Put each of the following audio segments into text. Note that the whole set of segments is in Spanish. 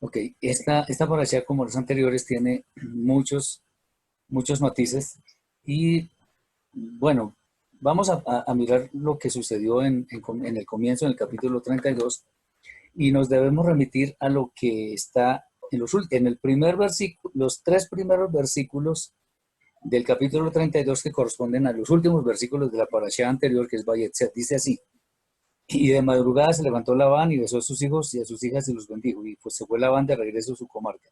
Ok, esta parasha, como los anteriores, tiene muchos matices y bueno, vamos a mirar lo que sucedió en el comienzo, en el capítulo 32, y nos debemos remitir a lo que está en el primer versículo, los tres primeros versículos del capítulo 32 que corresponden a los últimos versículos de la parasha anterior, que es Vayetzet. Dice así: y de madrugada se levantó Labán y besó a sus hijos y a sus hijas y los bendijo, y pues se fue Labán de regreso a su comarca.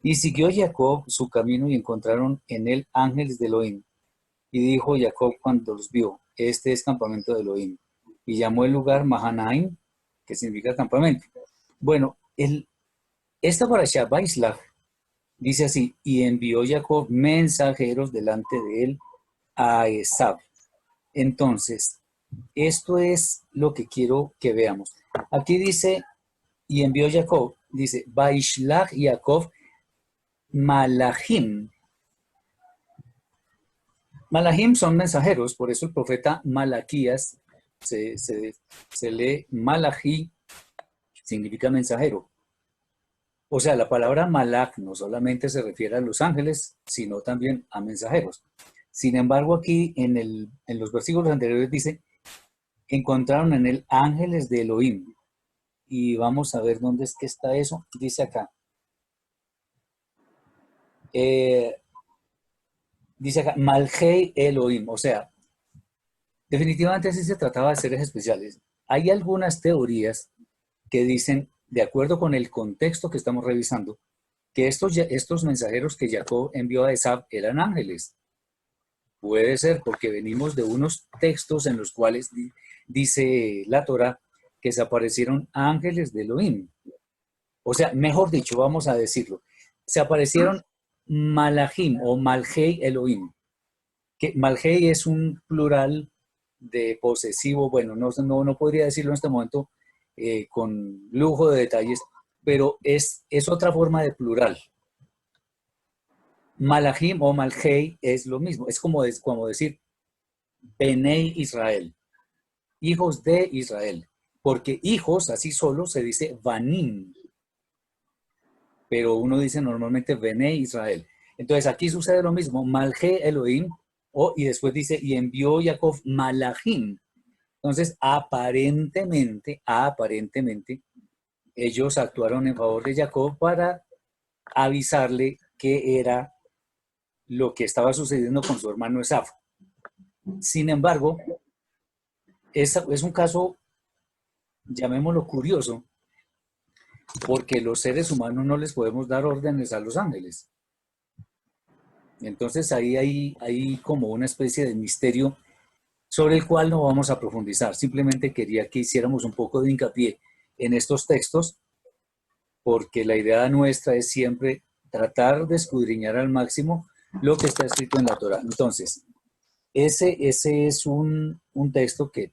Y siguió Jacob su camino y encontraron en él ángeles de Elohim. Y dijo Jacob cuando los vio: este es campamento de Elohim. Y llamó el lugar Mahanaim, que significa campamento. Bueno, esta parasha Baislach dice así: y envió Jacob mensajeros delante de él a Esab. Entonces, esto es lo que quiero que veamos. Aquí dice, y envió Jacob, dice, Baishlach Jacob Malachim. Malachim son mensajeros, por eso el profeta Malaquías se lee Malachi, significa mensajero. O sea, la palabra malach no solamente se refiere a los ángeles, sino también a mensajeros. Sin embargo, aquí en los versículos anteriores dice, encontraron en él ángeles de Elohim. Y vamos a ver dónde es que está eso. Dice acá. Dice acá, Malhei Elohim. O sea, definitivamente sí se trataba de seres especiales. Hay algunas teorías que dicen, de acuerdo con el contexto que estamos revisando, que estos mensajeros que Jacob envió a Esab eran ángeles. Puede ser porque venimos de unos textos en los cuales dice la Torah que se aparecieron ángeles de Elohim. O sea, mejor dicho, vamos a decirlo, se aparecieron Malachim o Malhei Elohim. Que Malhei es un plural de posesivo, bueno, no podría decirlo en este momento con lujo de detalles, pero es otra forma de plural. Malachim o Malhei es lo mismo, es como decir Benei Israel, hijos de Israel, porque hijos así solo se dice Banim, pero uno dice normalmente Benei Israel. Entonces aquí sucede lo mismo, Malhe Elohim, y después dice, y envió Jacob Malachim. Entonces, aparentemente, ellos actuaron en favor de Jacob para avisarle qué era lo que estaba sucediendo con su hermano Esaf. Sin embargo, es un caso, llamémoslo curioso, porque los seres humanos no les podemos dar órdenes a los ángeles. Entonces ahí hay como una especie de misterio sobre el cual no vamos a profundizar. Simplemente quería que hiciéramos un poco de hincapié en estos textos, porque la idea nuestra es siempre tratar de escudriñar al máximo lo que está escrito en la Torah. Entonces, ese es un texto que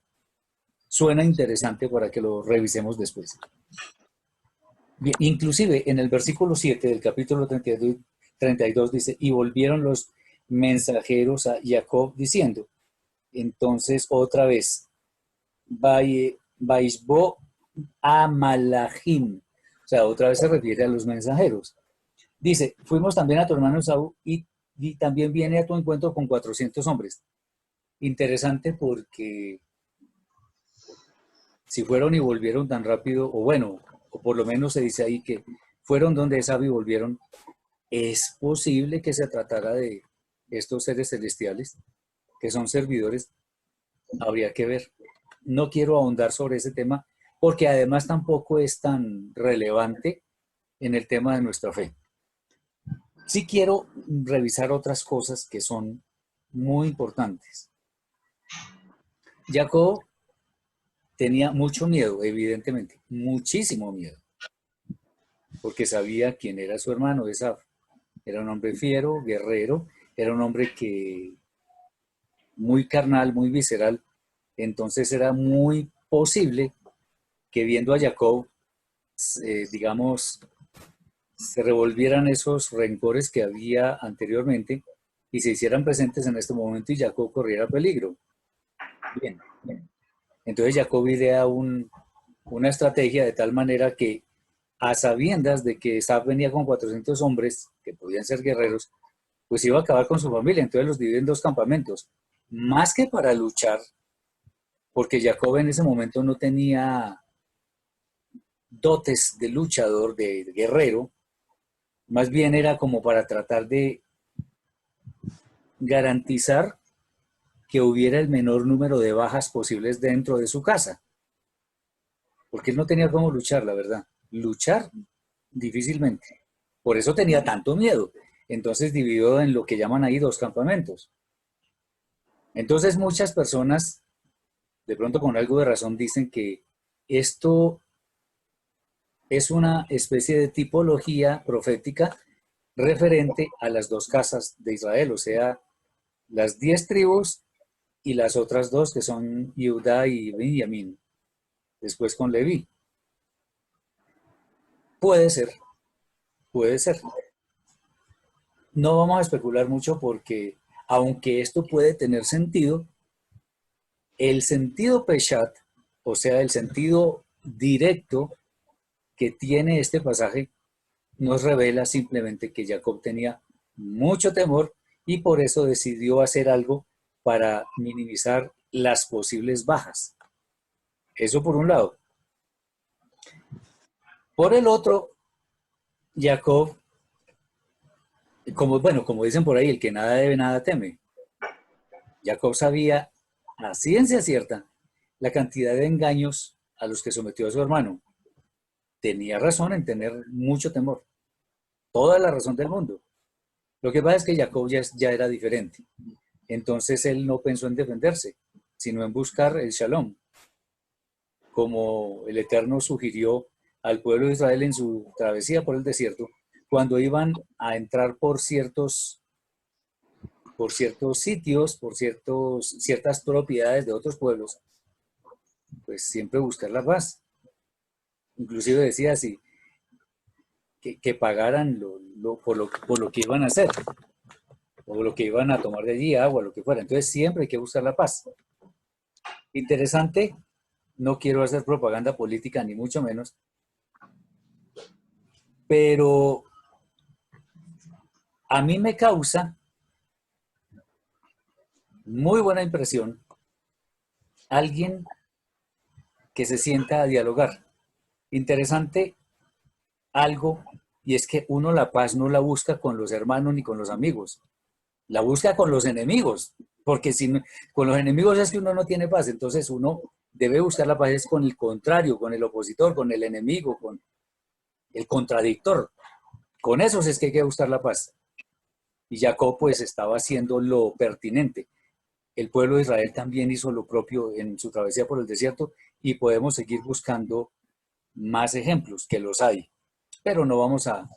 suena interesante para que lo revisemos después. Bien, inclusive en el versículo 7 del capítulo 32 dice, y volvieron los mensajeros a Jacob diciendo, entonces otra vez, Baisbo a Malachim, o sea, otra vez se refiere a los mensajeros. Dice, fuimos también a tu hermano Saúl y también viene a tu encuentro con 400 hombres. Interesante porque si fueron y volvieron tan rápido, o bueno, o por lo menos se dice ahí que fueron donde Esab y volvieron, es posible que se tratara de estos seres celestiales, que son servidores, habría que ver. No quiero ahondar sobre ese tema, porque además tampoco es tan relevante en el tema de nuestra fe. Sí quiero revisar otras cosas que son muy importantes. Jacob tenía mucho miedo, evidentemente, muchísimo miedo, porque sabía quién era su hermano Esaf. Era un hombre fiero, guerrero, era un hombre que muy carnal, muy visceral. Entonces era muy posible que viendo a Jacob, digamos, se revolvieran esos rencores que había anteriormente y se hicieran presentes en este momento y Jacob corriera peligro. Bien. Entonces Jacob idea una estrategia de tal manera que a sabiendas de que Esaf venía con 400 hombres, que podían ser guerreros, pues iba a acabar con su familia. Entonces los dividió en dos campamentos. Más que para luchar, porque Jacob en ese momento no tenía dotes de luchador, de guerrero, más bien era como para tratar de garantizar que hubiera el menor número de bajas posibles dentro de su casa, porque él no tenía cómo luchar, la verdad. Luchar difícilmente. Por eso tenía tanto miedo. Entonces dividió en lo que llaman ahí dos campamentos. Entonces muchas personas, de pronto con algo de razón, dicen que esto es una especie de tipología profética referente a las dos casas de Israel, o sea, las 10 tribus y las otras dos que son Judá y Benjamín, después con Leví. Puede ser, puede ser. No vamos a especular mucho porque, aunque esto puede tener sentido, el sentido Peshat, o sea, el sentido directo que tiene este pasaje, nos revela simplemente que Jacob tenía mucho temor y por eso decidió hacer algo para minimizar las posibles bajas. Eso por un lado. Por el otro, Jacob, como, bueno, como dicen por ahí, el que nada debe, nada teme. Jacob sabía a ciencia cierta la cantidad de engaños a los que sometió a su hermano. Tenía razón en tener mucho temor, toda la razón del mundo. Lo que pasa es que Jacob ya era diferente. Entonces él no pensó en defenderse, sino en buscar el shalom, como el Eterno sugirió al pueblo de Israel en su travesía por el desierto, cuando iban a entrar por ciertos sitios, ciertas propiedades de otros pueblos, pues siempre buscar la paz. Inclusive decía así, que pagaran por lo que iban a hacer, o lo que iban a tomar de allí, agua, lo que fuera. Entonces siempre hay que buscar la paz. Interesante, no quiero hacer propaganda política ni mucho menos, pero a mí me causa muy buena impresión alguien que se sienta a dialogar. Interesante algo, y es que uno la paz no la busca con los hermanos ni con los amigos, la busca con los enemigos, porque si no, con los enemigos es que uno no tiene paz, entonces uno debe buscar la paz es con el contrario, con el opositor, con el enemigo, con el contradictor. Con esos es que hay que buscar la paz. Y Jacob pues estaba haciendo lo pertinente. El pueblo de Israel también hizo lo propio en su travesía por el desierto y podemos seguir buscando más ejemplos, que los hay, pero no vamos a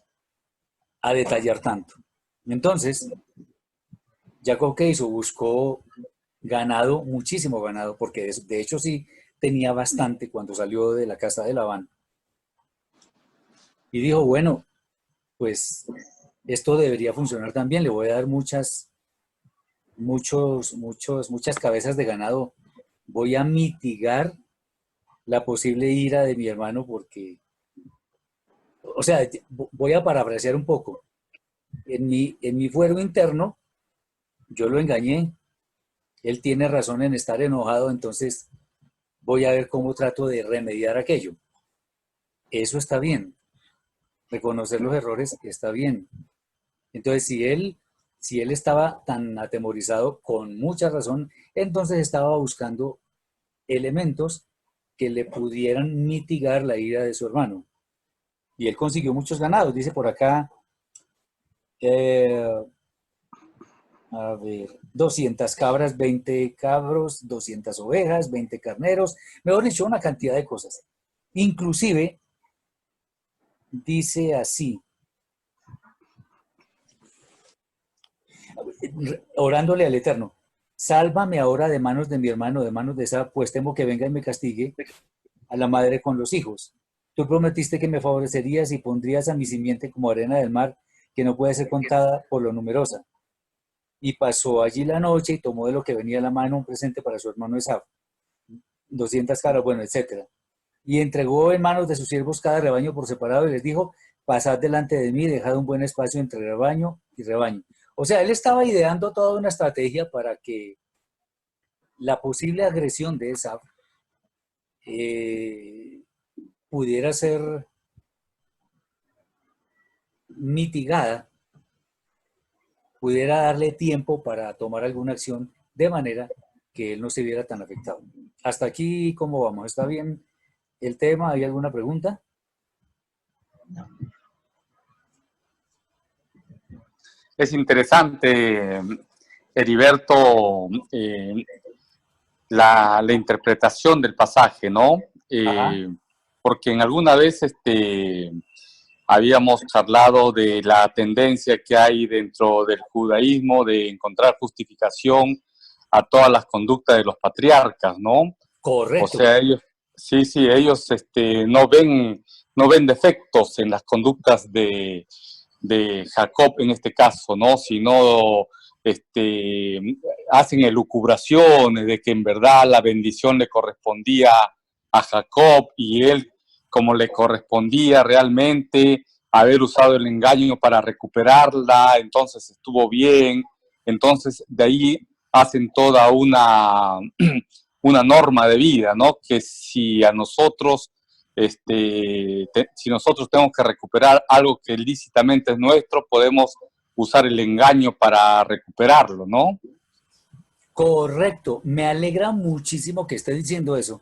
detallar tanto. Entonces, Jacob, ¿qué hizo? Buscó ganado, muchísimo ganado, porque de hecho sí tenía bastante cuando salió de la casa de Labán. Y dijo, bueno, pues esto debería funcionar también, le voy a dar muchas cabezas de ganado. Voy a mitigar la posible ira de mi hermano porque, o sea, voy a parafrasear un poco. En mi fuero interno, yo lo engañé. Él tiene razón en estar enojado, entonces voy a ver cómo trato de remediar aquello. Eso está bien. Reconocer los errores está bien. Entonces, si él estaba tan atemorizado, con mucha razón, entonces estaba buscando elementos que le pudieran mitigar la ira de su hermano. Y él consiguió muchos ganados. Dice por acá, eh, a ver, 200 cabras, 20 cabros, 200 ovejas, 20 carneros, mejor dicho, una cantidad de cosas. Inclusive, dice así, orándole al Eterno, sálvame ahora de manos de mi hermano, de manos de esa, pues temo que venga y me castigue a la madre con los hijos. Tú prometiste que me favorecerías y pondrías a mi simiente como arena del mar, que no puede ser contada por lo numerosa. Y pasó allí la noche y tomó de lo que venía a la mano un presente para su hermano Esaf, 200 caras, bueno, etcétera. y entregó en manos de sus siervos cada rebaño por separado y les dijo, pasad delante de mí, dejad un buen espacio entre rebaño y rebaño. O sea, él estaba ideando toda una estrategia para que la posible agresión de Esaf eh, pudiera ser mitigada, pudiera darle tiempo para tomar alguna acción de manera que él no se viera tan afectado. Hasta aquí, ¿cómo vamos? ¿Está bien el tema? ¿Hay alguna pregunta? Es interesante, Heriberto, la interpretación del pasaje, ¿no? Ajá. Porque en alguna vez habíamos charlado de la tendencia que hay dentro del judaísmo de encontrar justificación a todas las conductas de los patriarcas, ¿no? O Correcto. sea, ellos, sí, sí, ellos no ven defectos en las conductas de Jacob en este caso, ¿no? Sino hacen elucubraciones de que en verdad la bendición le correspondía a Jacob y él, como le correspondía realmente haber usado el engaño para recuperarla, entonces estuvo bien. Entonces de ahí hacen toda una norma de vida, ¿no? Que si a nosotros si nosotros tenemos que recuperar algo que lícitamente es nuestro, podemos usar el engaño para recuperarlo, ¿no? Correcto. Me alegra muchísimo que esté diciendo eso,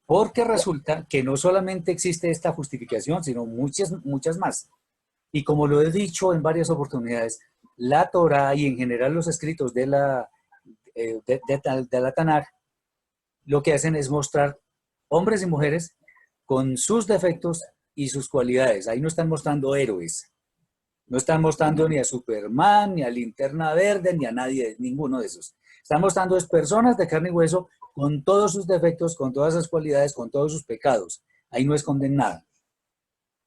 porque resulta que no solamente existe esta justificación, sino muchas, muchas más. Y como lo he dicho en varias oportunidades, la Torah y en general los escritos de la Tanaj lo que hacen es mostrar hombres y mujeres con sus defectos y sus cualidades. Ahí no están mostrando héroes. No están mostrando ni a Superman, ni a Linterna Verde, ni a nadie, ninguno de esos. Están mostrando es personas de carne y hueso con todos sus defectos, con todas sus cualidades, con todos sus pecados. Ahí no esconden nada.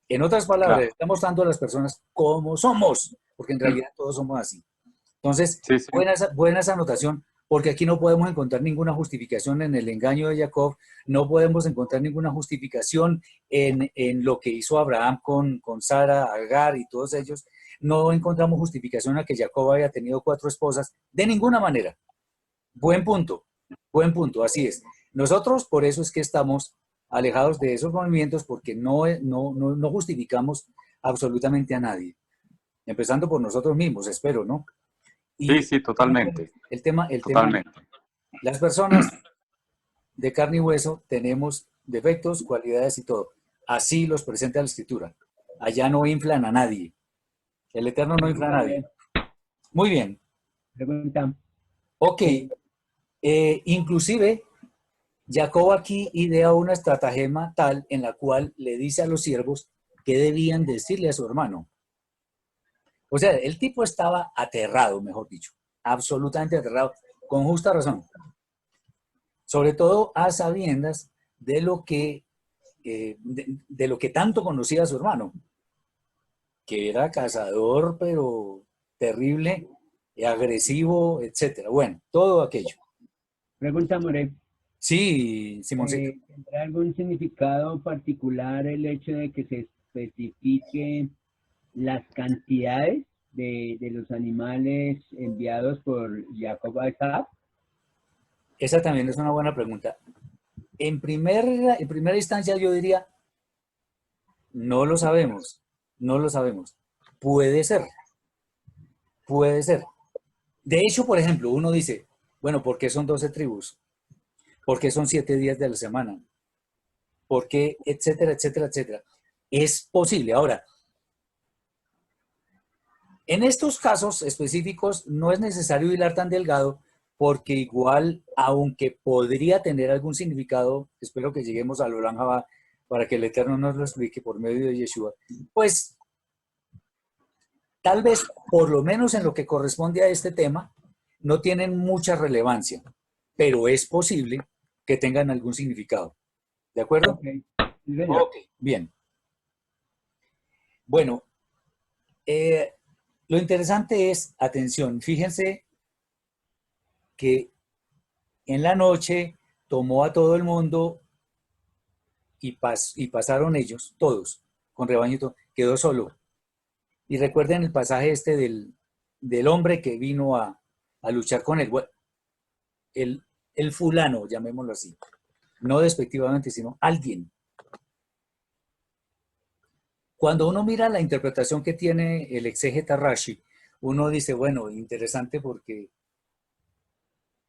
En otras palabras, Claro. está mostrando a las personas cómo somos, porque en realidad todos somos así. Entonces, Sí, sí. buena esa anotación, porque aquí no podemos encontrar ninguna justificación en el engaño de Jacob, no podemos encontrar ninguna justificación en lo que hizo Abraham con Sara, Agar y todos ellos. No encontramos justificación a que Jacob haya tenido 4 esposas, de ninguna manera. Buen punto, así es. Nosotros por eso es que estamos alejados de esos movimientos porque no justificamos absolutamente a nadie, empezando por nosotros mismos, espero, ¿no? Sí, Y sí, totalmente, el tema, totalmente. las personas de carne y hueso tenemos defectos, cualidades y todo. Así los presenta la Escritura. Allá no inflan a nadie. El Eterno no infla a nadie. Muy bien. Pregunta. Ok. eh, Inclusive, Jacob aquí idea una estratagema tal en la cual le dice a los siervos que debían decirle a su hermano. O sea, el tipo estaba aterrado, mejor dicho, absolutamente aterrado, con justa razón. Sobre todo a sabiendas de lo que tanto conocía a su hermano, que era cazador, pero terrible, agresivo, etcétera. Bueno, todo aquello. Pregunta, More. Sí, Simoncito. ¿Tendrá algún significado particular el hecho de que se especifique las cantidades de los animales enviados por Jacob a Esaf? Esa también es una buena pregunta. En primera instancia yo diría, no lo sabemos, no lo sabemos. Puede ser, puede ser. De hecho, por ejemplo, uno dice, bueno, ¿por qué son 12 tribus? ¿Por qué son 7 días de la semana? ¿Por qué? Etcétera, etcétera, etcétera. Es posible. Ahora, en estos casos específicos no es necesario hilar tan delgado porque igual, aunque podría tener algún significado, espero que lleguemos a Olam Jabá para que el Eterno nos lo explique por medio de Yeshua, pues tal vez, por lo menos en lo que corresponde a este tema, no tienen mucha relevancia, pero es posible que tengan algún significado. ¿De acuerdo? Ok, sí, señor. Ok, bien. Bueno, eh, lo interesante es, atención, fíjense que en la noche tomó a todo el mundo y pasaron ellos, todos, con rebaño y todo, quedó solo. Y recuerden el pasaje este del hombre que vino a luchar con el fulano, llamémoslo así. No despectivamente, sino alguien. Cuando uno mira la interpretación que tiene el exégeta Rashi, uno dice, bueno, interesante porque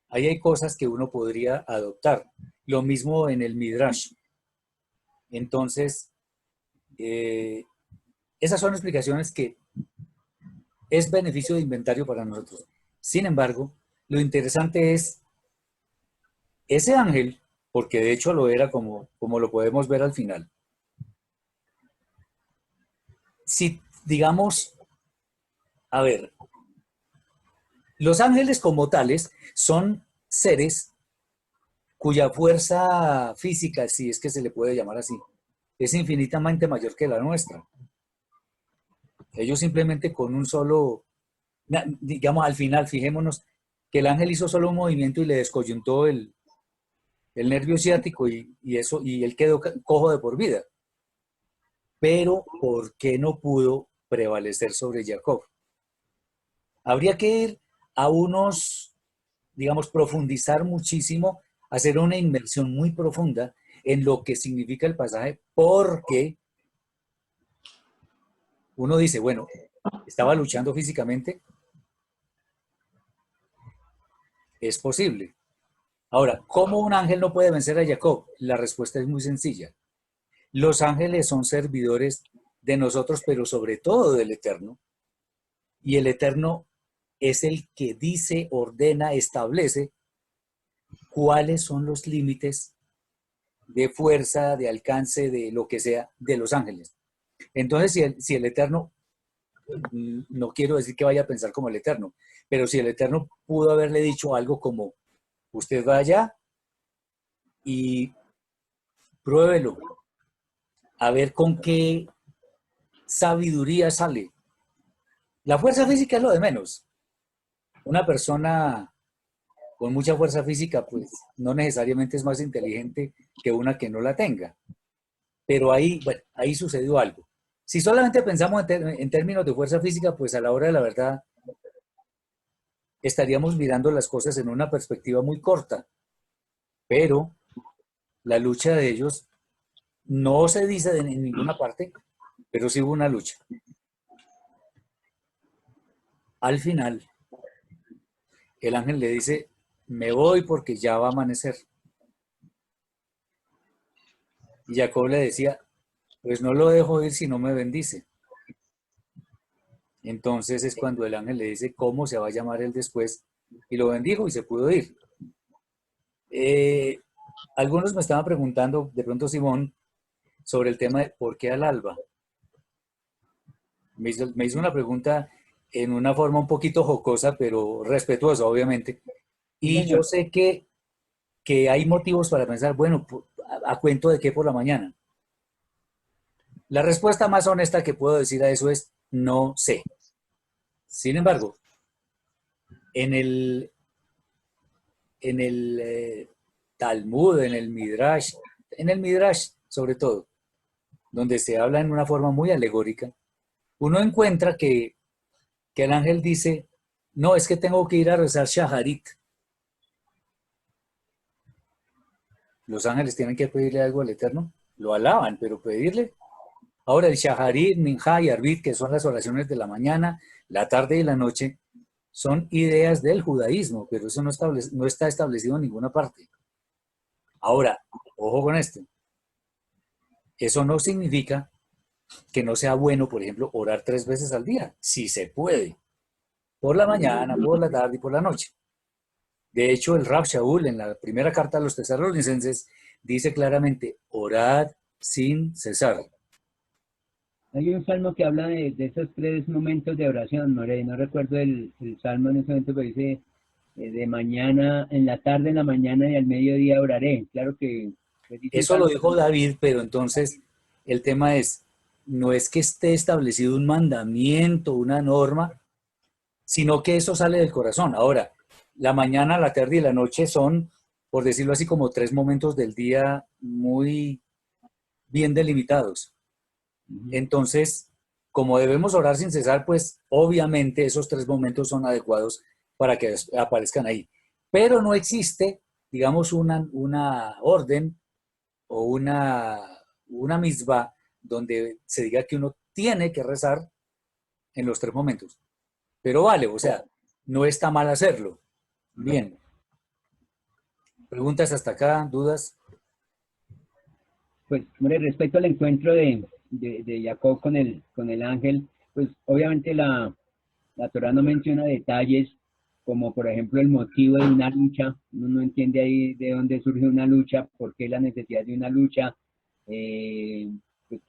ahí hay cosas que uno podría adoptar. Lo mismo en el Midrash. Entonces, esas son explicaciones que es beneficio de inventario para nosotros. Sin embargo, lo interesante es ese ángel, porque de hecho lo era como lo podemos ver al final. Si, digamos, a ver, los ángeles como tales son seres cuya fuerza física, si es que se le puede llamar así, es infinitamente mayor que la nuestra. Ellos simplemente con un solo, digamos, al final, fijémonos que el ángel hizo solo un movimiento y le descoyuntó el nervio ciático y él quedó cojo de por vida. Pero, ¿por qué no pudo prevalecer sobre Jacob? Habría que ir a unos, digamos, profundizar muchísimo, hacer una inmersión muy profunda en lo que significa el pasaje, porque uno dice, bueno, ¿estaba luchando físicamente? Es posible. Ahora, ¿cómo un ángel no puede vencer a Jacob? La respuesta es muy sencilla. Los ángeles son servidores de nosotros, pero sobre todo del Eterno. Y el Eterno es el que dice, ordena, establece cuáles son los límites de fuerza, de alcance, de lo que sea, de los ángeles. Entonces, si el Eterno, no quiero decir que vaya a pensar como el Eterno, pero si el Eterno pudo haberle dicho algo como, usted vaya y pruébelo, a ver con qué sabiduría sale. La fuerza física es lo de menos. Una persona con mucha fuerza física, pues no necesariamente es más inteligente que una que no la tenga. Pero ahí, bueno, ahí sucedió algo. Si solamente pensamos en términos de fuerza física, pues a la hora de la verdad estaríamos mirando las cosas en una perspectiva muy corta. Pero la lucha de ellos no se dice en ninguna parte, pero sí hubo una lucha. Al final, el ángel le dice, me voy porque ya va a amanecer. Y Jacob le decía, pues no lo dejo ir si no me bendice. Entonces es cuando el ángel le dice cómo se va a llamar él después, y lo bendijo y se pudo ir. Algunos me estaban preguntando, de pronto Simón, sobre el tema de por qué al alba. Me hizo una pregunta en una forma un poquito jocosa, pero respetuosa, obviamente. Y yo sé que hay motivos para pensar, bueno, ¿a cuento de qué por la mañana? La respuesta más honesta que puedo decir a eso es no sé. Sin embargo, en el Talmud, en el Midrash sobre todo, donde se habla en una forma muy alegórica, uno encuentra que el ángel dice, no, es que tengo que ir a rezar Shaharit. Los ángeles tienen que pedirle algo al Eterno, lo alaban, pero pedirle. Ahora el Shaharit, Minha y Arbit, que son las oraciones de la mañana, la tarde y la noche, son ideas del judaísmo, pero eso no está establecido en ninguna parte. Ahora, ojo con esto. Eso no significa que no sea bueno, por ejemplo, orar 3 veces al día, si se puede. Por la mañana, por la tarde y por la noche. De hecho, el Rab Shaul, en la primera carta a los tesalonicenses, dice claramente, orad sin cesar. Hay un salmo que habla de esos 3 momentos de oración, no recuerdo el salmo en ese momento, pero dice, de mañana, en la tarde, en la mañana y al mediodía oraré. Claro que... Eso lo dijo David, pero entonces el tema es, no es que esté establecido un mandamiento, una norma, sino que eso sale del corazón. Ahora, la mañana, la tarde y la noche son, por decirlo así, como 3 momentos del día muy bien delimitados. Entonces, como debemos orar sin cesar, pues obviamente esos 3 momentos son adecuados para que aparezcan ahí. Pero no existe, digamos, una orden o una misbah donde se diga que uno tiene que rezar en los 3 momentos. Pero vale, o sea, no está mal hacerlo. Bien. ¿Preguntas hasta acá? ¿Dudas? Pues, hombre, respecto al encuentro de Jacob con el ángel, pues obviamente la Torá no menciona detalles como por ejemplo el motivo de una lucha. Uno no entiende ahí de dónde surge una lucha, por qué la necesidad de una lucha, pues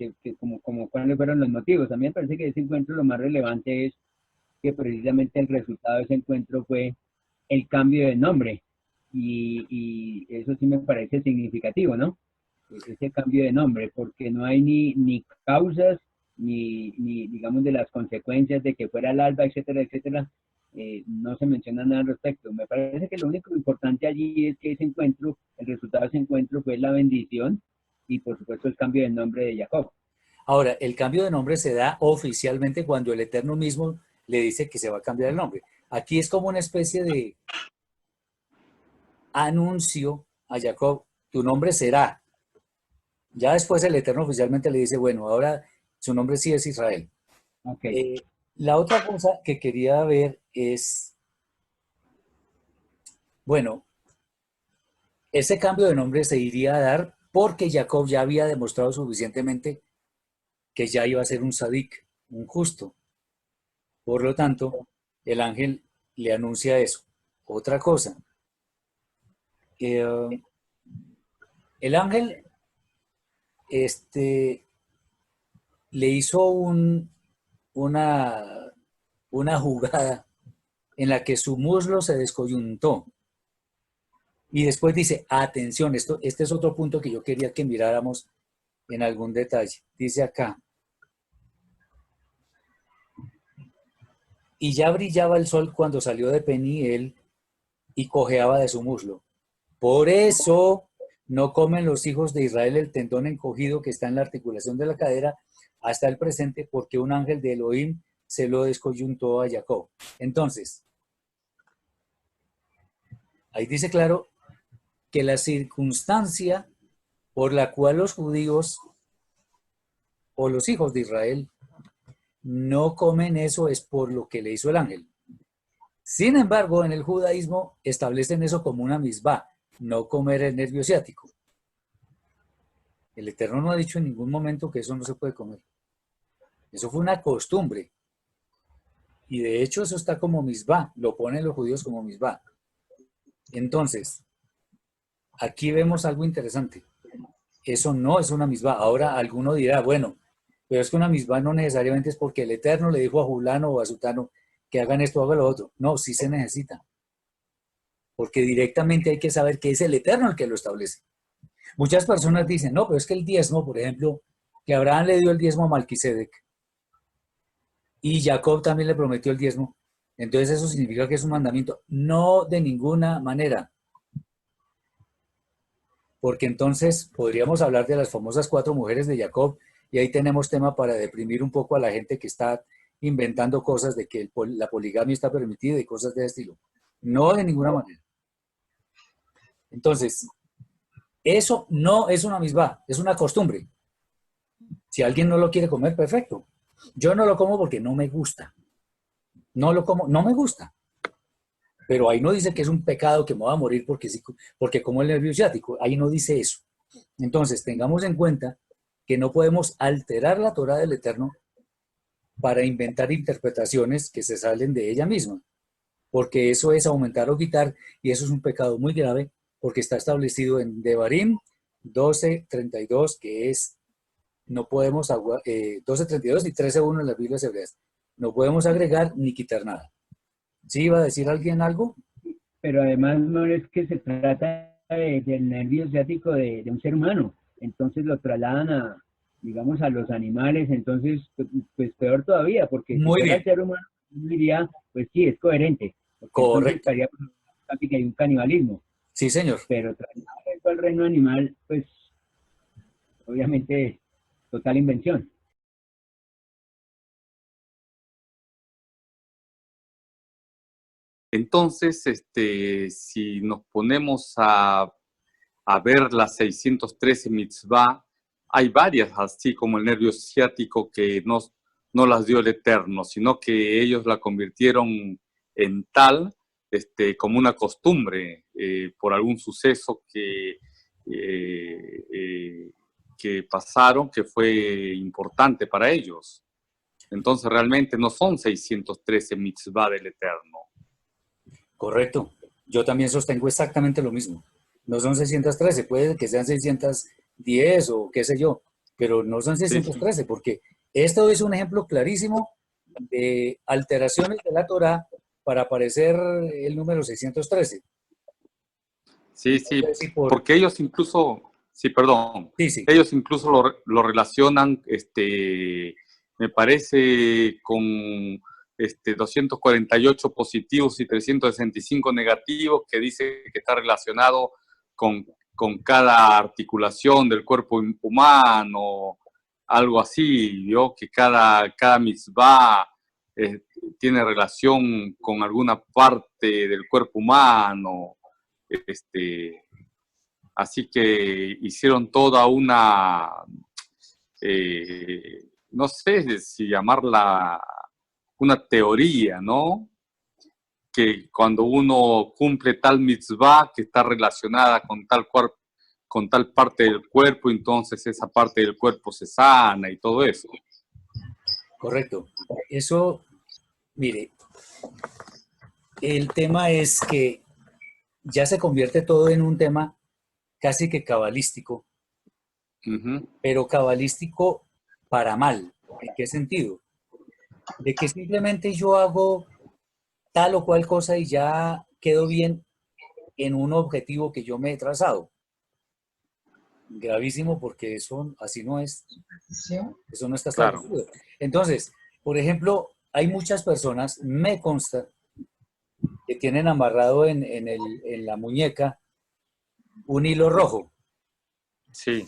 como cuáles fueron los motivos. A mí me parece que de ese encuentro lo más relevante es que precisamente el resultado de ese encuentro fue el cambio de nombre. Y eso sí me parece significativo, ¿no? Ese cambio de nombre, porque no hay ni causas, ni digamos de las consecuencias de que fuera el alba, etcétera, etcétera. No se menciona nada al respecto. Me parece que lo único importante allí es que ese encuentro, el resultado de ese encuentro fue la bendición y por supuesto el cambio de nombre de Jacob. Ahora, el cambio de nombre se da oficialmente cuando el Eterno mismo le dice que se va a cambiar el nombre. Aquí es como una especie de anuncio a Jacob, tu nombre será. Ya después el Eterno oficialmente le dice, bueno, ahora su nombre sí es Israel. Okay. La otra cosa que quería ver es, bueno, ese cambio de nombre se iría a dar porque Jacob ya había demostrado suficientemente que ya iba a ser un sadik, un justo. Por lo tanto, el ángel le anuncia eso. Otra cosa, el ángel le hizo una, una jugada en la que su muslo se descoyuntó. Y después dice, atención, este es otro punto que yo quería que miráramos en algún detalle. Dice acá, y ya brillaba el sol cuando salió de Peniel y cojeaba de su muslo. Por eso no comen los hijos de Israel el tendón encogido que está en la articulación de la cadera hasta el presente, porque un ángel de Elohim se lo descoyuntó a Jacob. Entonces, ahí dice claro que la circunstancia por la cual los judíos o los hijos de Israel no comen eso es por lo que le hizo el ángel. Sin embargo, en el judaísmo establecen eso como una misbah, no comer el nervio ciático. El Eterno no ha dicho en ningún momento que eso no se puede comer. Eso fue una costumbre. Y de hecho eso está como misbah, lo ponen los judíos como misbah. Entonces, aquí vemos algo interesante. Eso no es una misbah. Ahora alguno dirá, bueno, pero es que una misbah no necesariamente es porque el Eterno le dijo a Julano o a Sutano que hagan esto o hagan lo otro. No, sí se necesita. Porque directamente hay que saber que es el Eterno el que lo establece. Muchas personas dicen, no, pero es que el diezmo, por ejemplo, que Abraham le dio el diezmo a Malquisedec y Jacob también le prometió el diezmo. Entonces eso significa que es un mandamiento. No de ninguna manera. Porque entonces podríamos hablar de las famosas 4 mujeres de Jacob y ahí tenemos tema para deprimir un poco a la gente que está inventando cosas de que la poligamia está permitida y cosas de ese estilo. No de ninguna manera. Entonces, eso no es una misbah, es una costumbre. Si alguien no lo quiere comer, perfecto. Yo no lo como porque no me gusta. No lo como, no me gusta. Pero ahí no dice que es un pecado que me voy a morir porque como el nervio ciático. Ahí no dice eso. Entonces, tengamos en cuenta que no podemos alterar la Torá del Eterno para inventar interpretaciones que se salen de ella misma. Porque eso es aumentar o quitar y eso es un pecado muy grave porque está establecido en Devarim 12:32, que es, no podemos, 12:32 y 13:1 en las Biblias hebreas. No podemos agregar ni quitar nada. ¿Sí iba a decir alguien algo? Pero además no es que se trata del nervio ciático de un ser humano, entonces lo trasladan digamos, a los animales, entonces, pues peor todavía, porque si Muy fuera el bien, ser humano, uno diría, pues sí, es coherente, porque entonces correcto. estaría casi que hay un canibalismo, Sí, señor. pero trasladar esto al reino animal, pues obviamente total invención. Entonces, si nos ponemos a ver las 613 mitzvah, hay varias, así como el nervio ciático, que no las dio el Eterno, sino que ellos la convirtieron en tal, como una costumbre, por algún suceso que pasaron, que fue importante para ellos. Entonces, realmente no son 613 mitzvah del Eterno. Correcto. Yo también sostengo exactamente lo mismo. No son 613, puede que sean 610 o qué sé yo, pero no son Sí, 613 porque esto es un ejemplo clarísimo de alteraciones de la Torá para aparecer el número 613. sí, No sí, sé si por... porque ellos incluso, sí, perdón, Sí, sí, ellos incluso lo relacionan, me parece, con 248 positivos y 365 negativos, que dice que está relacionado con cada articulación del cuerpo humano, algo así, ¿vio? Que cada mitzvah tiene relación con alguna parte del cuerpo humano. Este, Así que hicieron toda una, no sé si llamarla una teoría, ¿no? Que cuando uno cumple tal mitzvah que está relacionada con tal parte del cuerpo, entonces esa parte del cuerpo se sana y todo eso. correcto. Eso, mire, el tema es que ya se convierte todo en un tema casi que cabalístico, Uh-huh. pero cabalístico para mal. ¿En qué sentido? De que simplemente yo hago tal o cual cosa y ya quedo bien en un objetivo que yo me he trazado. Gravísimo porque eso así no es, eso no está Claro. establecido. Entonces, por ejemplo, hay muchas personas, me consta, que tienen amarrado en la muñeca un hilo rojo. Sí,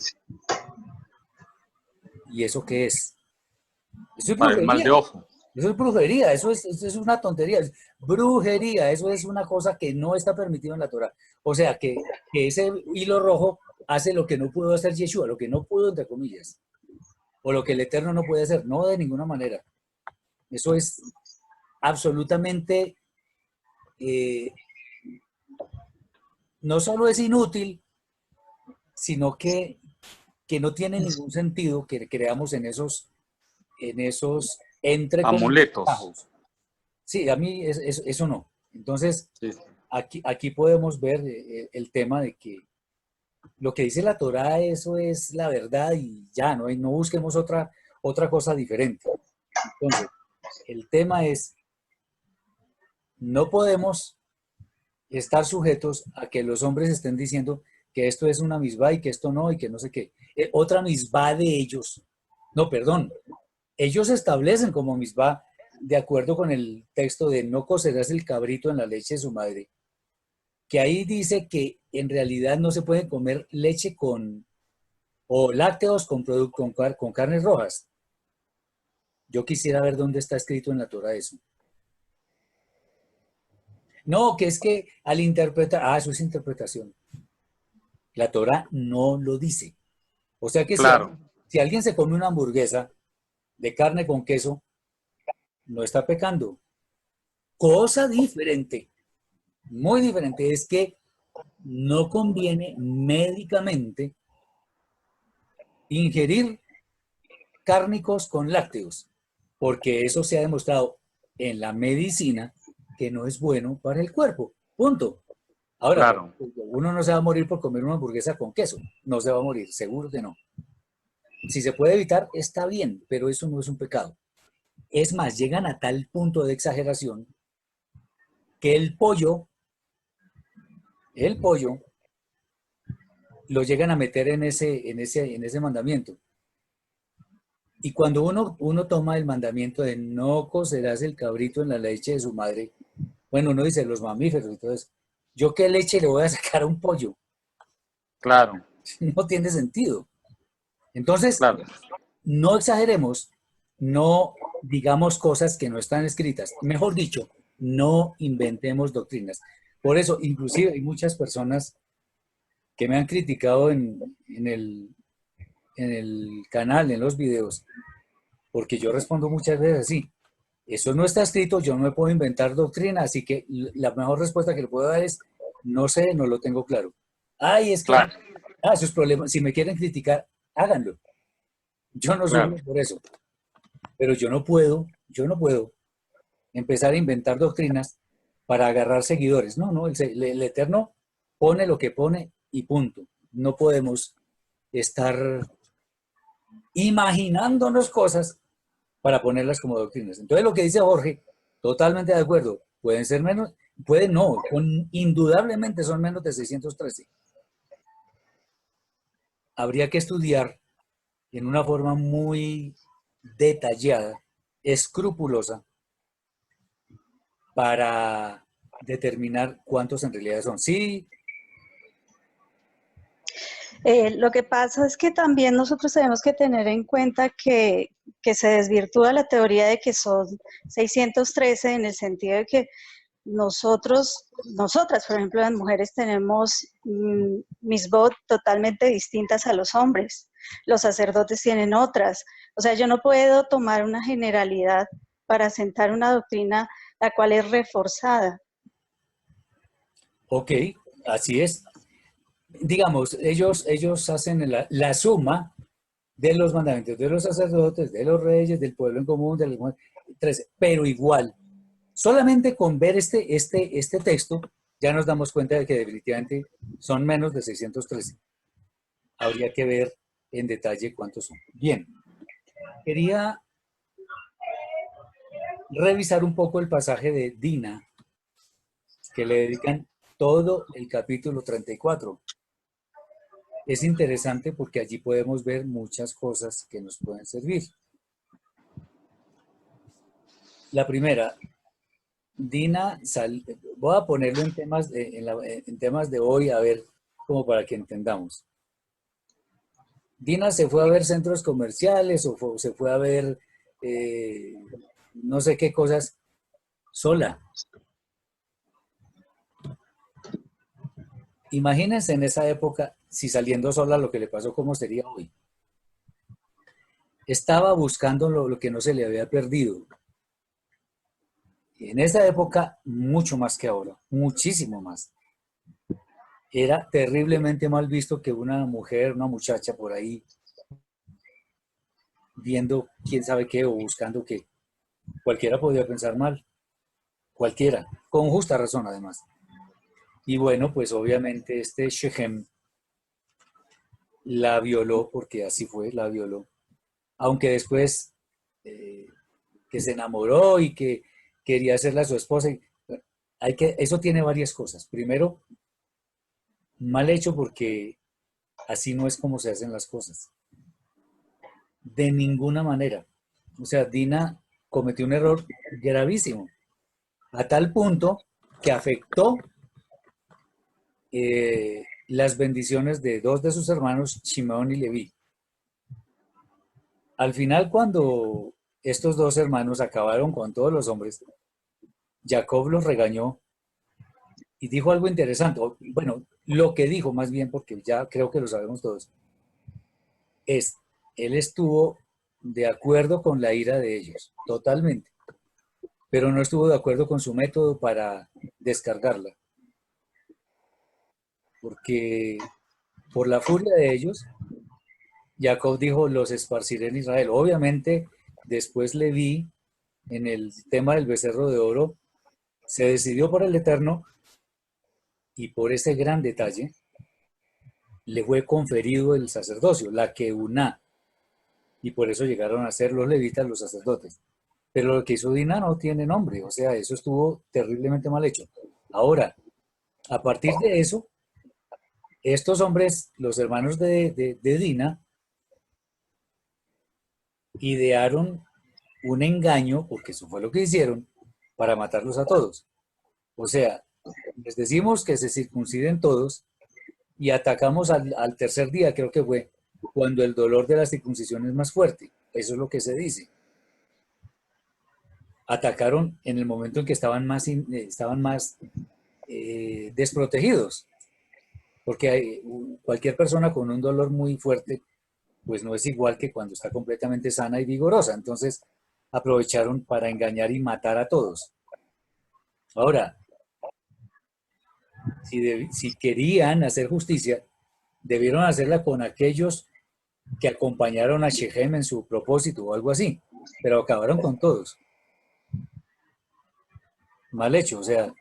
¿Y eso qué es? Eso es para el mal de brujería. ojo. Eso es brujería, eso es una tontería, es brujería, eso es una cosa que no está permitido en la Torah. O sea, que ese hilo rojo hace lo que no pudo hacer Yeshua, lo que no pudo, entre comillas, o lo que el Eterno no puede hacer, no de ninguna manera. Eso es absolutamente, eh, no solo es inútil, sino que no tiene ningún sentido que creamos en esos entre comillas, Amuletos. bajos. Sí, a mí eso no. Entonces, Sí. aquí podemos ver el tema de que lo que dice la Torá, eso es la verdad y ya, no busquemos otra cosa diferente. Entonces, el tema es, no podemos estar sujetos a que los hombres estén diciendo que esto es una misbah y que esto no y que no sé qué. Otra misbah de ellos. No, perdón. Ellos establecen como misbah, de acuerdo con el texto de no cocerás el cabrito en la leche de su madre, que ahí dice que en realidad no se puede comer leche o lácteos con carnes rojas. Yo quisiera ver dónde está escrito en la Torah eso. No, que es que al interpretar, eso es interpretación. La Torah no lo dice. O sea que Claro. si alguien se come una hamburguesa de carne con queso, no está pecando. Cosa diferente, muy diferente, es que no conviene médicamente ingerir cárnicos con lácteos, porque eso se ha demostrado en la medicina que no es bueno para el cuerpo. Punto. Ahora, Claro. uno no se va a morir por comer una hamburguesa con queso. No se va a morir, seguro que no. Si se puede evitar, está bien, pero eso no es un pecado. Es más, llegan a tal punto de exageración que el pollo lo llegan a meter en ese mandamiento. Y cuando uno toma el mandamiento de no cocerás el cabrito en la leche de su madre, bueno, uno dice los mamíferos y todo eso, ¿yo qué leche le voy a sacar a un pollo? Claro. No tiene sentido. Entonces, Claro. no exageremos, no digamos cosas que no están escritas. Mejor dicho, no inventemos doctrinas. Por eso, inclusive hay muchas personas que me han criticado en el canal, en los videos, porque yo respondo muchas veces así. Eso no está escrito, yo no me puedo inventar doctrina, así que la mejor respuesta que le puedo dar es, no sé, no lo tengo claro. Ay, es que, Claro, sus problemas, si me quieren criticar, háganlo. Yo no claro. sufro por eso, pero yo no puedo empezar a inventar doctrinas para agarrar seguidores. No, no, el Eterno pone lo que pone y punto. No podemos estar imaginándonos cosas para ponerlas como doctrinas. Entonces lo que dice Jorge, totalmente de acuerdo, pueden ser menos, pueden no, indudablemente son menos de 613. Habría que estudiar en una forma muy detallada, escrupulosa, para determinar cuántos en realidad son. Sí, Lo que pasa es que también nosotros tenemos que tener en cuenta que se desvirtúa la teoría de que son 613 en el sentido de que nosotras, por ejemplo, las mujeres tenemos misbot totalmente distintas a los hombres. Los sacerdotes tienen otras. O sea, yo no puedo tomar una generalidad para sentar una doctrina la cual es reforzada. ok, así es. Digamos, ellos hacen la suma de los mandamientos de los sacerdotes, de los reyes, del pueblo en común, de los 13, pero igual, solamente con ver este texto, ya nos damos cuenta de que definitivamente son menos de 613. Habría que ver en detalle cuántos son. Bien, quería revisar un poco el pasaje de Dina, que le dedican todo el capítulo 34. Es interesante porque allí podemos ver muchas cosas que nos pueden servir. La primera, Dina, voy a ponerlo en temas de hoy, a ver, como para que entendamos. Dina se fue a ver centros comerciales o se fue a ver no sé qué cosas sola. Imagínense en esa época, si saliendo sola lo que le pasó, ¿cómo sería hoy? Estaba buscando lo que no se le había perdido. En esa época, mucho más que ahora, muchísimo más. Era terriblemente mal visto que una mujer, una muchacha por ahí, viendo quién sabe qué o buscando qué, cualquiera podía pensar mal, cualquiera, con justa razón además. Y bueno, pues obviamente este Shechem la violó, porque así fue, la violó. Aunque después que se enamoró y que quería hacerla su esposa. Eso tiene varias cosas. Primero, mal hecho porque así no es como se hacen las cosas. De ninguna manera. O sea, Dina cometió un error gravísimo, a tal punto que afectó las bendiciones de dos de sus hermanos, Shimeón y Leví. Al final, cuando estos dos hermanos acabaron con todos los hombres, Jacob los regañó y dijo algo interesante. Bueno, lo que dijo más bien, porque ya creo que lo sabemos todos, es, él estuvo de acuerdo con la ira de ellos, totalmente, pero no estuvo de acuerdo con su método para descargarla, porque por la furia de ellos, Jacob dijo, los esparciré en Israel. Obviamente, después le vi en el tema del becerro de oro, se decidió por el Eterno y por ese gran detalle le fue conferido el sacerdocio, la Keuná, y por eso llegaron a ser los levitas los sacerdotes. Pero lo que hizo Dina no tiene nombre, o sea, eso estuvo terriblemente mal hecho. Ahora, a partir de eso, estos hombres, los hermanos de Dina, idearon un engaño, porque eso fue lo que hicieron, para matarlos a todos. O sea, les decimos que se circunciden todos y atacamos al tercer día, creo que fue, cuando el dolor de la circuncisión es más fuerte. Eso es lo que se dice. Atacaron en el momento en que estaban más desprotegidos, porque cualquier persona con un dolor muy fuerte, pues no es igual que cuando está completamente sana y vigorosa. Entonces aprovecharon para engañar y matar a todos. Ahora, si querían hacer justicia, debieron hacerla con aquellos que acompañaron a Shechem en su propósito o algo así, pero acabaron con todos. Mal hecho, o sea,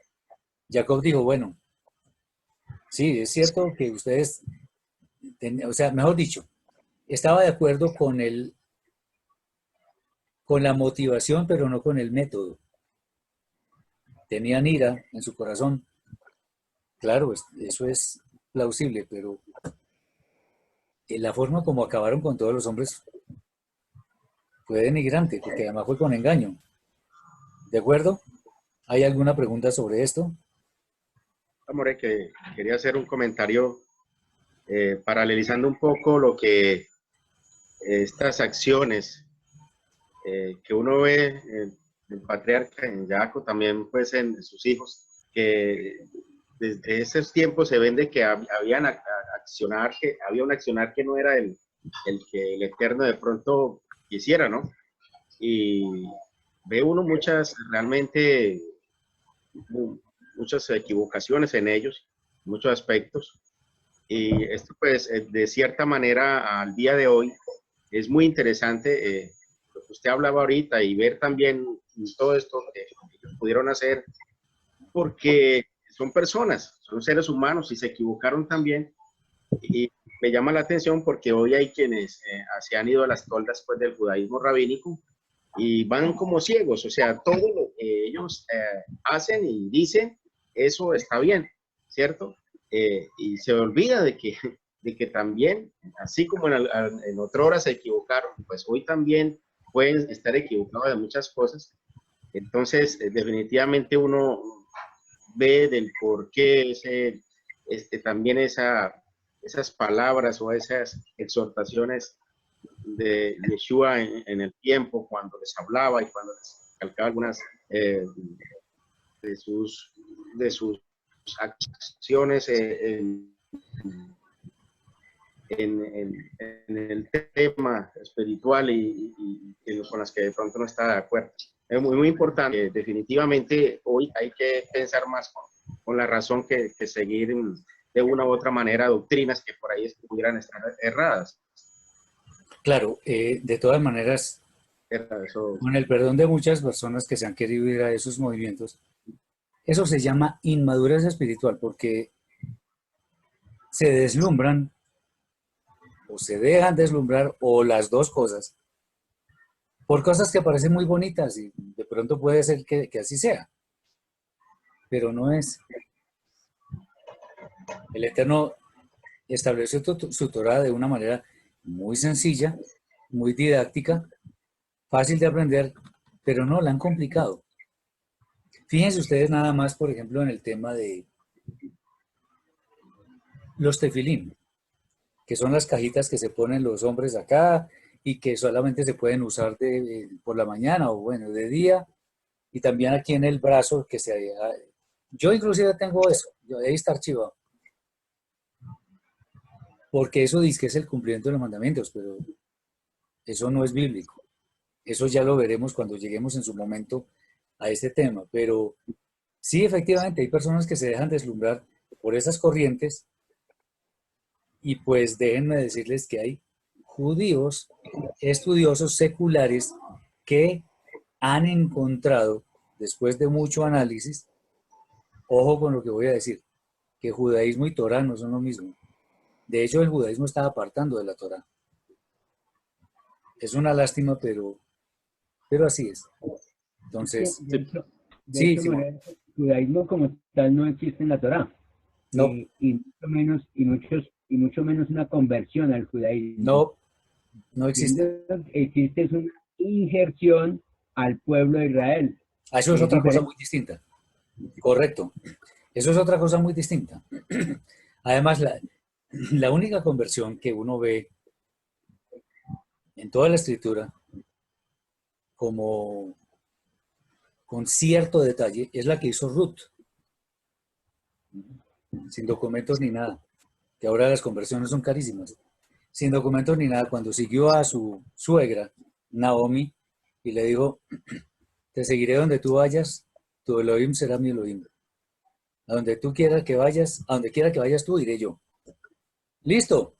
Jacob dijo, bueno, sí, es cierto que ustedes, o sea, mejor dicho, estaba de acuerdo con la motivación, pero no con el método. Tenían ira en su corazón. Claro, eso es plausible, pero la forma como acabaron con todos los hombres fue denigrante, porque además fue con engaño. ¿De acuerdo? ¿Hay alguna pregunta sobre esto? Amore, que quería hacer un comentario paralelizando un poco lo que estas acciones que uno ve en el patriarca, en Jacob, también pues en sus hijos, que desde esos tiempos se ven de que había un accionar que no era el que el Eterno de pronto quisiera, ¿no? Y ve uno realmente muchas equivocaciones en ellos, muchos aspectos. Y esto pues de cierta manera al día de hoy es muy interesante lo que usted hablaba ahorita y ver también todo esto que ellos pudieron hacer, porque son personas, son seres humanos y se equivocaron también. Y me llama la atención porque hoy hay quienes se han ido a las toldas pues, del judaísmo rabínico y van como ciegos, o sea, todo lo que ellos hacen y dicen, eso está bien, ¿cierto? Y se olvida de que también, así como en otra hora se equivocaron, pues hoy también pueden estar equivocados de muchas cosas. Entonces, definitivamente uno ve del por qué también esas palabras o esas exhortaciones de Yeshua en el tiempo, cuando les hablaba y cuando les calcaba algunas de sus acciones en el tema espiritual y con las que de pronto no está de acuerdo. Es muy, muy importante. Definitivamente hoy hay que pensar más con la razón que seguir de una u otra manera doctrinas que por ahí pudieran estar erradas. Claro, de todas maneras, con el perdón de muchas personas que se han querido ir a esos movimientos, eso se llama inmadurez espiritual, porque se deslumbran o se dejan deslumbrar o las dos cosas por cosas que parecen muy bonitas y de pronto puede ser que así sea, pero no es. El Eterno estableció su Torah de una manera muy sencilla, muy didáctica, fácil de aprender, pero no la han complicado. Fíjense ustedes nada más, por ejemplo, en el tema de los tefilín, que son las cajitas que se ponen los hombres acá y que solamente se pueden usar por la mañana o bueno, de día, y también aquí en el brazo que yo inclusive tengo eso, ahí está archivado. Porque eso dice que es el cumplimiento de los mandamientos, pero eso no es bíblico. Eso ya lo veremos cuando lleguemos en su momento a este tema. Pero sí, efectivamente, hay personas que se dejan deslumbrar por esas corrientes y pues déjenme decirles que hay judíos, estudiosos seculares que han encontrado, después de mucho análisis, ojo con lo que voy a decir, que judaísmo y Torah no son lo mismo. De hecho, el judaísmo está apartando de la Torah. Es una lástima, pero así es. Entonces, de hecho, el judaísmo como tal no existe en la Torah. No. Y mucho menos una conversión al judaísmo. No existe. Existe es una injerción al pueblo de Israel. Eso es otra cosa muy distinta. Correcto. Eso es otra cosa muy distinta. Además, la única conversión que uno ve en toda la escritura, como con cierto detalle, es la que hizo Ruth, sin documentos ni nada, que ahora las conversiones son carísimas, sin documentos ni nada, cuando siguió a su suegra, Naomi, y le dijo, te seguiré donde tú vayas, tu Elohim será mi Elohim. A donde tú quieras que vayas, a donde quiera que vayas tú, iré yo. Listo.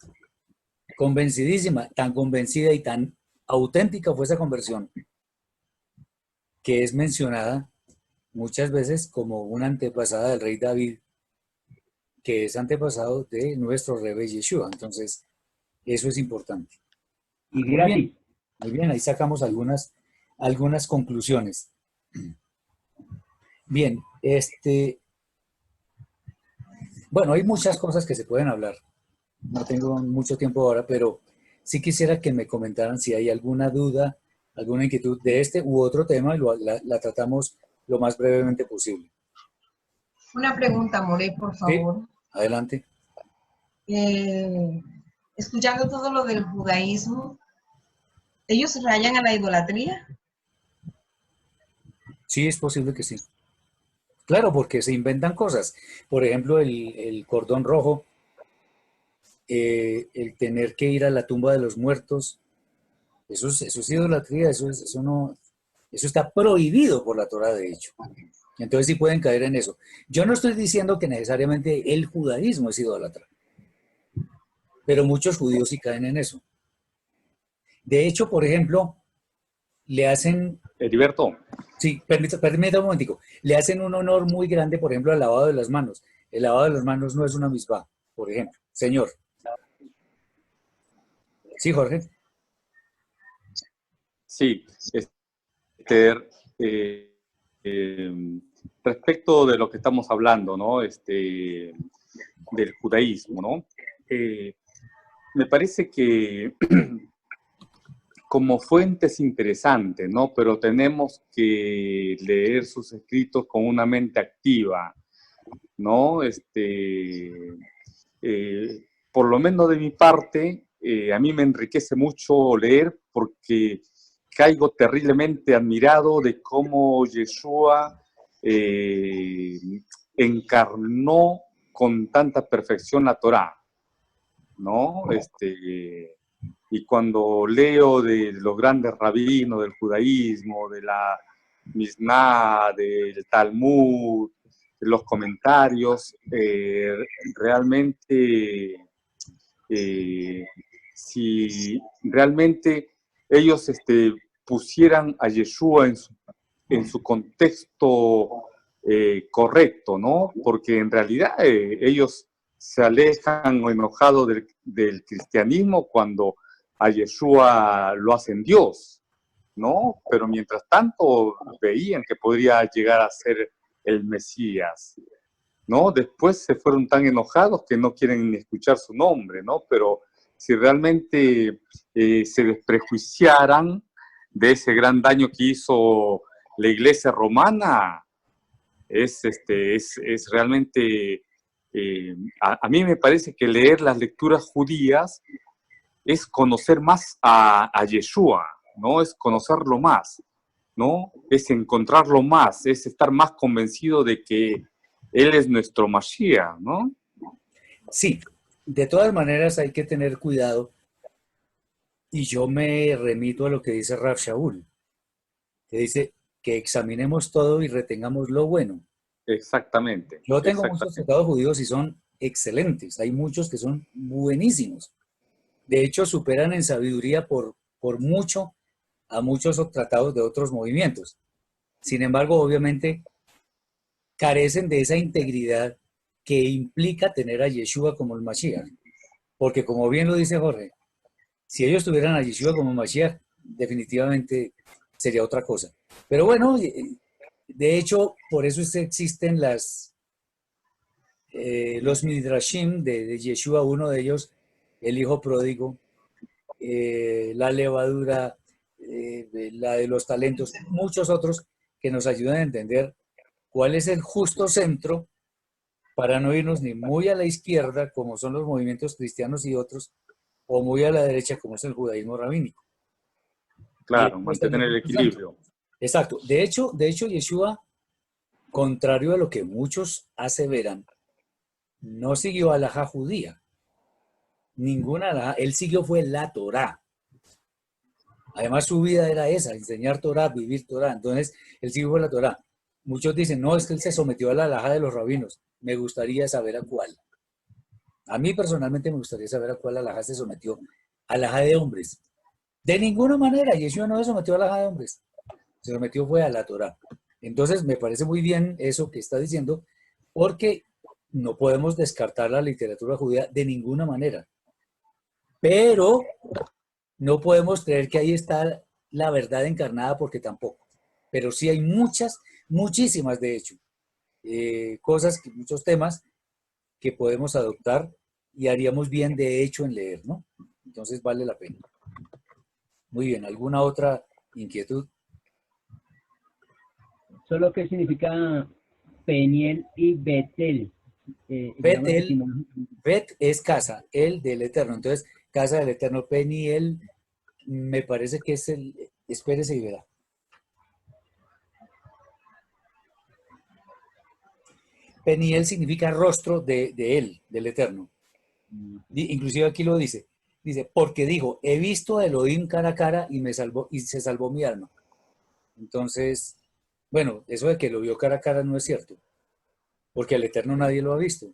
Convencidísima, tan convencida y tan auténtica fue esa conversión, que es mencionada muchas veces como una antepasada del rey David, que es antepasado de nuestro rey Yeshua. Entonces, eso es importante. Y gratis. Muy bien, ahí sacamos algunas conclusiones. Bien, bueno, hay muchas cosas que se pueden hablar. No tengo mucho tiempo ahora, pero sí quisiera que me comentaran si hay alguna duda, alguna inquietud de este u otro tema y la tratamos lo más brevemente posible. Una pregunta, More, por favor. Sí, adelante. Escuchando todo lo del judaísmo, ¿ellos rayan a la idolatría? Sí, es posible que sí. Claro, porque se inventan cosas. Por ejemplo, el cordón rojo, el tener que ir a la tumba de los muertos, eso es idolatría, eso está prohibido por la Torá, de hecho. Entonces sí pueden caer en eso. Yo no estoy diciendo que necesariamente el judaísmo es idólatra, pero muchos judíos sí caen en eso. De hecho, por ejemplo, le hacen... Heriberto. Sí, permítame un momentico. Le hacen un honor muy grande, por ejemplo, al lavado de las manos. El lavado de las manos no es una misbah, por ejemplo. Señor. Sí, Jorge. Sí, respecto de lo que estamos hablando, ¿no? Del judaísmo, ¿no? Me parece que como fuente es interesante, ¿no? Pero tenemos que leer sus escritos con una mente activa, ¿no? Por lo menos de mi parte, a mí me enriquece mucho leer porque caigo terriblemente admirado de cómo Yeshua encarnó con tanta perfección la Torá, ¿no? Y cuando leo de los grandes rabinos del judaísmo, de la Misná, del Talmud, de los comentarios, realmente, si realmente ellos pusieran a Yeshua en su contexto correcto, ¿no? Porque en realidad ellos se alejan o enojados del cristianismo cuando a Yeshua lo hacen Dios, ¿no? Pero mientras tanto veían que podría llegar a ser el Mesías, ¿no? Después se fueron tan enojados que no quieren ni escuchar su nombre, ¿no? Pero si realmente se desprejuiciaran de ese gran daño que hizo la Iglesia romana, es realmente... a mí me parece que leer las lecturas judías es conocer más a Yeshua, ¿no? Es conocerlo más, ¿no? Es encontrarlo más, es estar más convencido de que Él es nuestro Mashiach, ¿no? Sí, de todas maneras hay que tener cuidado y yo me remito a lo que dice Rav Shaul, que dice que examinemos todo y retengamos lo bueno. Exactamente. Yo tengo muchos Exactamente. tratados judíos y son excelentes, hay muchos que son buenísimos. De hecho, superan en sabiduría por mucho a muchos tratados de otros movimientos. Sin embargo, obviamente, carecen de esa integridad que implica tener a Yeshua como el Mashiach. Porque como bien lo dice Jorge, si ellos tuvieran a Yeshua como Mashiach, definitivamente sería otra cosa. Pero bueno, de hecho, por eso existen los Midrashim de Yeshua, uno de ellos, el hijo pródigo, la levadura, la de los talentos, muchos otros que nos ayudan a entender cuál es el justo centro para no irnos ni muy a la izquierda, como son los movimientos cristianos y otros, o muy a la derecha, como es el judaísmo rabínico. Claro, Pues, también mantener el es santo. equilibrio. Exacto. De hecho, Yeshua, contrario a lo que muchos aseveran, no siguió alajá judía. Ninguna alajá. Él siguió fue la Torá. Además, su vida era esa, enseñar Torá, vivir Torá. Entonces, él siguió fue la Torá. Muchos dicen, no, es que él se sometió a la alajá de los rabinos. Me gustaría saber a cuál. A mí personalmente me gustaría saber a cuál alajá se sometió. Alajá de hombres. De ninguna manera, Yeshua no se sometió a alajá de hombres. Se sometió fue a la Torá. Entonces, me parece muy bien eso que está diciendo, porque no podemos descartar la literatura judía de ninguna manera. Pero no podemos creer que ahí está la verdad encarnada, porque tampoco. Pero sí hay muchas, muchísimas de hecho, cosas, muchos temas que podemos adoptar y haríamos bien de hecho en leer, ¿no? Entonces vale la pena. Muy bien, ¿alguna otra inquietud? Solo qué significa Peniel y Betel. Digamos, Betel, Bet es casa, el del Eterno. Entonces, casa del Eterno, Peniel, me parece que es el, espérese y verá. Peniel significa rostro de él, del Eterno. Inclusive aquí lo dice. Dice, porque dijo, he visto a Elohim cara a cara y me salvó, y se salvó mi alma. Entonces, bueno, eso de que lo vio cara a cara no es cierto, porque al Eterno nadie lo ha visto,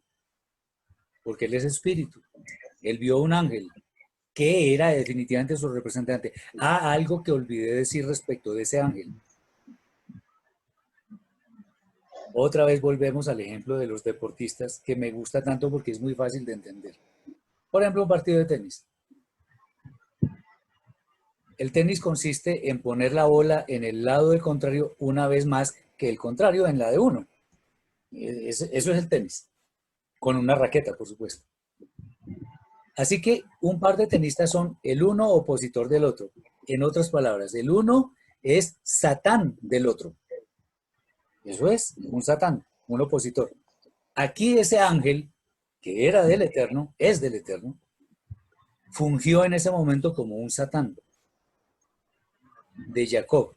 porque Él es espíritu. Él vio un ángel, que era definitivamente su representante. Ah, algo que olvidé decir respecto de ese ángel. Otra vez volvemos al ejemplo de los deportistas, que me gusta tanto porque es muy fácil de entender. Por ejemplo, un partido de tenis. El tenis consiste en poner la bola en el lado del contrario una vez más que el contrario en la de uno. Eso es el tenis, con una raqueta, por supuesto. Así que un par de tenistas son el uno opositor del otro. En otras palabras, el uno es Satán del otro. Eso es, un Satán, un opositor. Aquí ese ángel, que era del Eterno, es del Eterno, fungió en ese momento como un Satán de Jacob,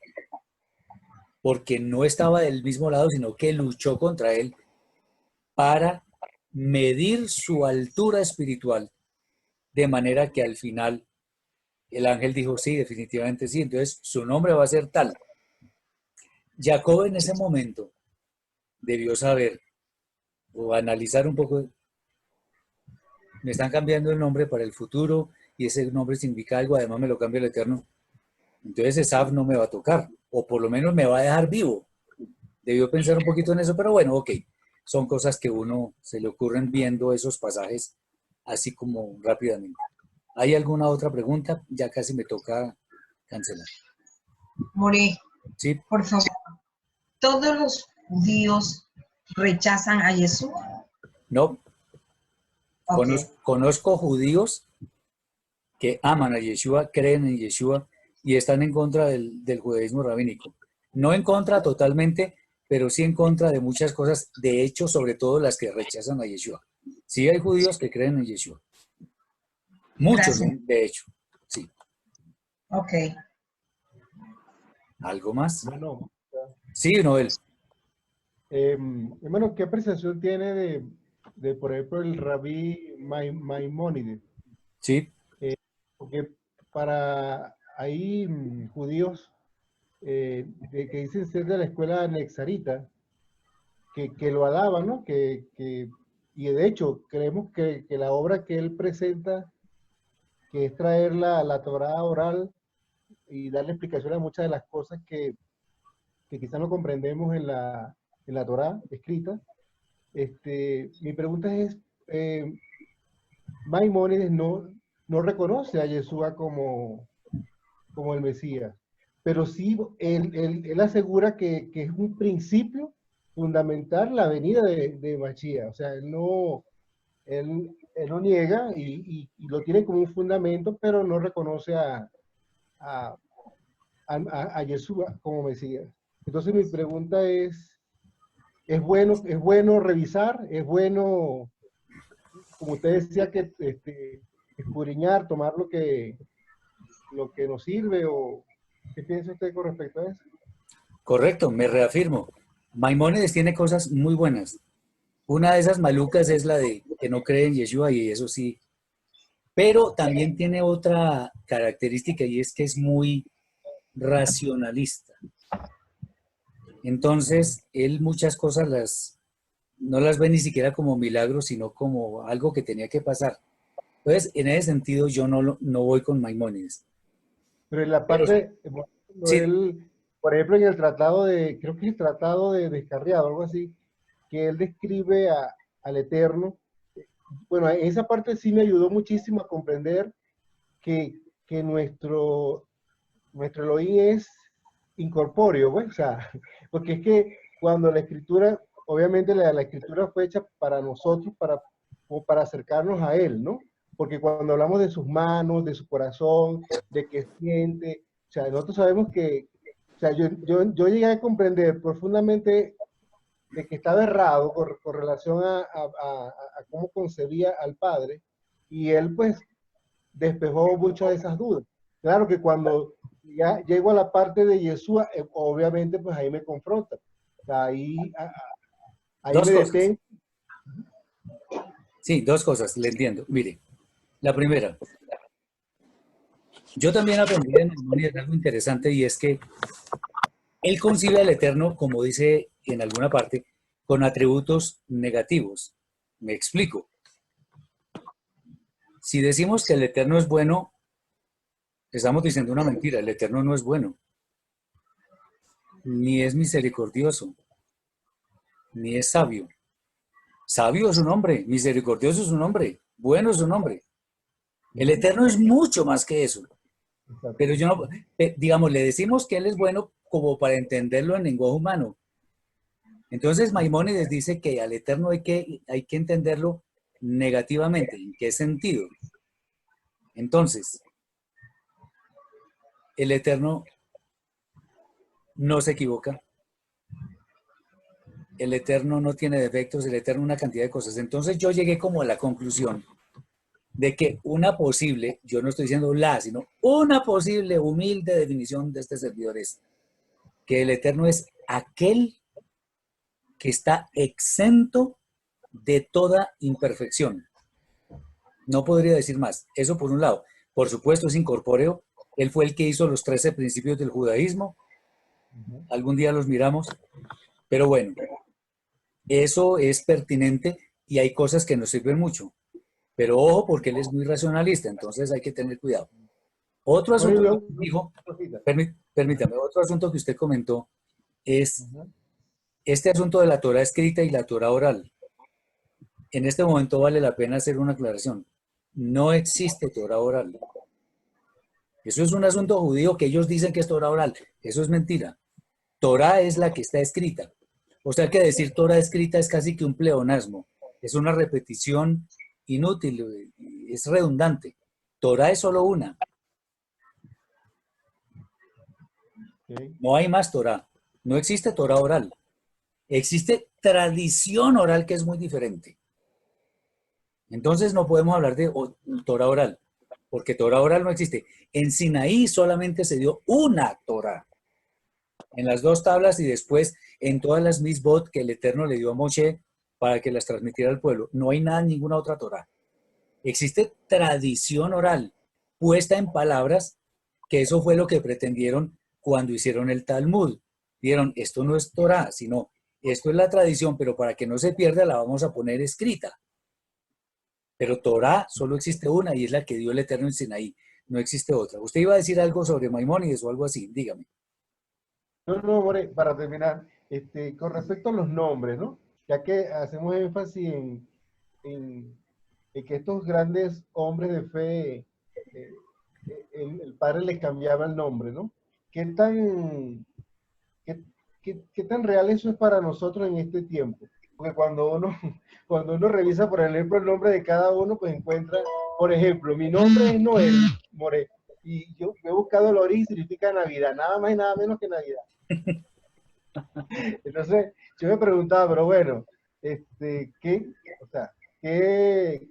porque no estaba del mismo lado, sino que luchó contra él para medir su altura espiritual, de manera que al final el ángel dijo, sí, definitivamente sí, entonces su nombre va a ser tal. Jacob en ese momento debió saber o analizar un poco, me están cambiando el nombre para el futuro y ese nombre significa algo, además me lo cambia el Eterno, entonces Esaf no me va a tocar, o por lo menos me va a dejar vivo. Debió pensar un poquito en eso, pero bueno, ok, son cosas que uno se le ocurren viendo esos pasajes así como rápidamente. ¿Hay alguna otra pregunta? Ya casi me toca cancelar. More, ¿Sí? por favor. ¿Todos los judíos rechazan a Jesús? No. Ok. Conozco judíos que aman a Yeshua, creen en Yeshua y están en contra del judaísmo rabínico. No en contra totalmente, pero sí en contra de muchas cosas, de hecho, sobre todo las que rechazan a Yeshua. Sí hay judíos que creen en Yeshua. Muchos, Gracias. de hecho. Sí. Ok. ¿Algo más? Bueno, Sí, Noel. hermano, ¿qué apreciación tiene por ejemplo, el rabí Maimónides? Sí. Porque para ahí judíos que dicen ser de la escuela nexarita, que lo alaban, ¿no? Y de hecho, creemos que la obra que él presenta, que es traer la Torá oral y darle explicación a muchas de las cosas que quizás no comprendemos en la Torá escrita. Mi pregunta es, Maimónides no reconoce a Yeshua como el Mesías, pero sí él asegura que es un principio fundamental la venida de Mashiach. O sea, él no niega y lo tiene como un fundamento, pero no reconoce a Yeshua como Mesías. Entonces mi pregunta es bueno revisar, es bueno, como usted decía, que escudriñar, tomar lo que nos sirve, ¿Qué piensa usted con respecto a eso? Correcto, me reafirmo. Maimónides tiene cosas muy buenas. Una de esas malucas es la de que no cree en Yeshua y eso sí. Pero también tiene otra característica y es que es muy racionalista. Entonces, él muchas cosas no las ve ni siquiera como milagros, sino como algo que tenía que pasar. Entonces, en ese sentido, yo no voy con Maimónides. Pero en la Pero parte, sí, él, por ejemplo, en el tratado de, creo que es el tratado de Descarriado, algo así, que él describe al Eterno. Bueno, en esa parte sí me ayudó muchísimo a comprender que nuestro Elohim es incorpóreo, pues, o sea, porque es que cuando la escritura, obviamente la escritura fue hecha para nosotros, o para acercarnos a Él, ¿no? Porque cuando hablamos de sus manos, de su corazón, de que siente, o sea, nosotros sabemos que, o sea, yo llegué a comprender profundamente de que estaba errado con relación a cómo concebía al Padre, y Él pues despejó muchas de esas dudas. Claro que cuando ya llego a la parte de Yeshua, obviamente pues ahí me confronta. O sea, ahí dos me cosas. detengo. Sí, dos cosas, le entiendo. Mire, la primera, yo también aprendí de Maimónides algo interesante y es que él concibe al Eterno, como dice en alguna parte, con atributos negativos. Me explico. Si decimos que el Eterno es bueno, estamos diciendo una mentira. El Eterno no es bueno, ni es misericordioso, ni es sabio. Sabio es un hombre, misericordioso es un hombre, bueno es un hombre. El Eterno es mucho más que eso. Exacto. Pero yo no, digamos, le decimos que Él es bueno como para entenderlo en lenguaje humano. Entonces Maimónides dice que al Eterno hay que entenderlo negativamente. ¿En qué sentido? Entonces, el Eterno no se equivoca, el Eterno no tiene defectos, el Eterno una cantidad de cosas. Entonces yo llegué como a la conclusión de que una posible, yo no estoy diciendo sino una posible humilde definición de este servidor es que el Eterno es aquel que está exento de toda imperfección. No podría decir más. Eso por un lado. Por supuesto es incorpóreo. Él fue el que hizo los 13 principios del judaísmo. Algún día los miramos. Pero bueno, eso es pertinente y hay cosas que nos sirven mucho. Pero ojo, porque él es muy racionalista, entonces hay que tener cuidado. Otro Bueno, asunto y que luego, dijo, cosita. permítame, otro asunto que usted comentó es Ajá. este asunto de la Torah escrita y la Torah oral. En este momento vale la pena hacer una aclaración. No existe Torah oral. Eso es un asunto judío que ellos dicen que es Torah oral. Eso es mentira. Torah es la que está escrita. O sea que decir Torah escrita es casi que un pleonasmo. Es una repetición inútil, es redundante. Torah es solo una. Okay. No hay más Torah. No existe Torah oral. Existe tradición oral que es muy diferente. Entonces no podemos hablar de Torah oral, porque Torah oral no existe. En Sinaí solamente se dio una Torah, en las dos tablas y después en todas las misbot que el Eterno le dio a Moshe para que las transmitiera al pueblo. No hay nada, ninguna otra Torah. Existe tradición oral puesta en palabras, que eso fue lo que pretendieron cuando hicieron el Talmud. Dijeron, esto no es Torah, sino esto es la tradición, pero para que no se pierda la vamos a poner escrita. Pero Torah solo existe una y es la que dio el Eterno en Sinaí. No existe otra. Usted iba a decir algo sobre Maimónides o algo así, dígame. No, More, para terminar, con respecto a los nombres, ¿no? Ya que hacemos énfasis en, en que estos grandes hombres de fe, el padre les cambiaba el nombre, ¿no? ¿Qué tan, qué tan real eso es para nosotros en este tiempo? Porque cuando uno revisa, por ejemplo, el nombre de cada uno, pues encuentra, por ejemplo, mi nombre es Noel More, y yo he buscado el origen, significa Navidad, nada más y nada menos que Navidad. Entonces, yo me preguntaba, pero bueno, o sea, ¿qué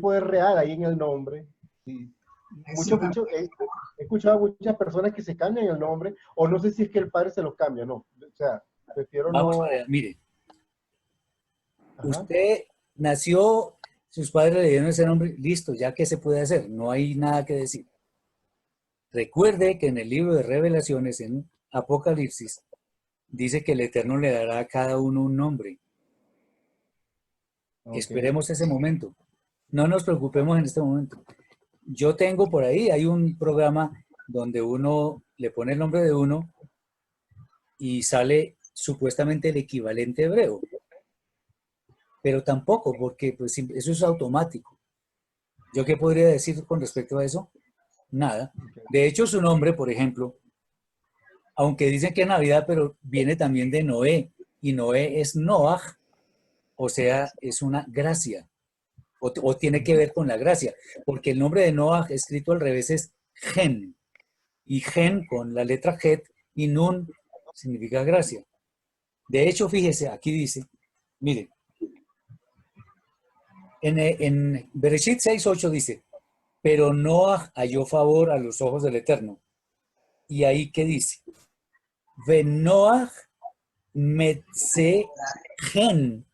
poder real hay en el nombre? Sí. he escuchado a muchas personas que se cambian el nombre, o no sé si es que el padre se los cambia, no. O sea, prefiero Vamos no. para allá, mire. Ajá. Usted nació, sus padres le dieron ese nombre, listo, ya que se puede hacer, no hay nada que decir. Recuerde que en el libro de Revelaciones, en Apocalipsis, dice que el Eterno le dará a cada uno un nombre. Ok. Esperemos ese momento. No nos preocupemos en este momento. Yo tengo por ahí, hay un programa donde uno le pone el nombre de uno y sale supuestamente el equivalente hebreo. Pero tampoco, porque pues, eso es automático. ¿Yo qué podría decir con respecto a eso? Nada. De hecho, su nombre, por ejemplo, aunque dicen que es Navidad, pero viene también de Noé, y Noé es Noah, o sea, es una gracia, o tiene que ver con la gracia, porque el nombre de Noah escrito al revés es Gen, y Gen con la letra Het y Nun significa gracia. De hecho, fíjese, aquí dice, mire, en Bereshit 6:8 dice, pero Noah halló favor a los ojos del Eterno. Y ahí, ¿qué dice? Ve Noah metze gen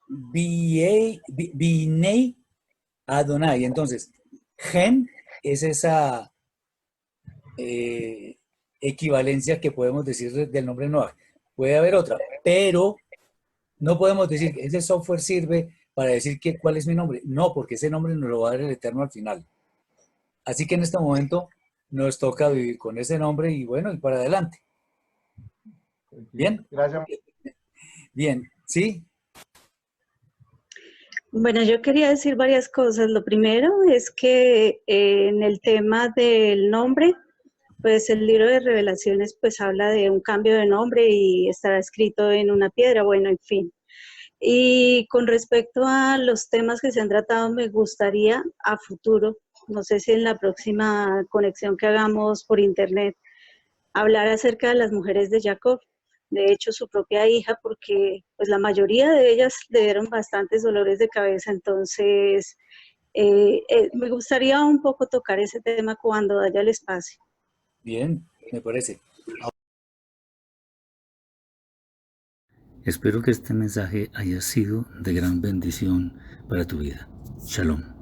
binei Adonai. Entonces, gen es esa equivalencia que podemos decir del nombre Noah. Puede haber otra, pero no podemos decir que ese software sirve para decir cuál es mi nombre. No, porque ese nombre nos lo va a dar el Eterno al final. Así que en este momento nos toca vivir con ese nombre y bueno, y para adelante. ¿Bien? Gracias. Bien, ¿sí? Bueno, yo quería decir varias cosas. Lo primero es que en el tema del nombre, pues el libro de Revelaciones pues habla de un cambio de nombre y estará escrito en una piedra, bueno, en fin. Y con respecto a los temas que se han tratado, me gustaría a futuro, no sé si en la próxima conexión que hagamos por internet, hablar acerca de las mujeres de Jacob. De hecho, su propia hija, porque pues la mayoría de ellas le dieron bastantes dolores de cabeza, entonces me gustaría un poco tocar ese tema cuando haya el espacio. Bien, me parece. Espero que este mensaje haya sido de gran bendición para tu vida. Shalom.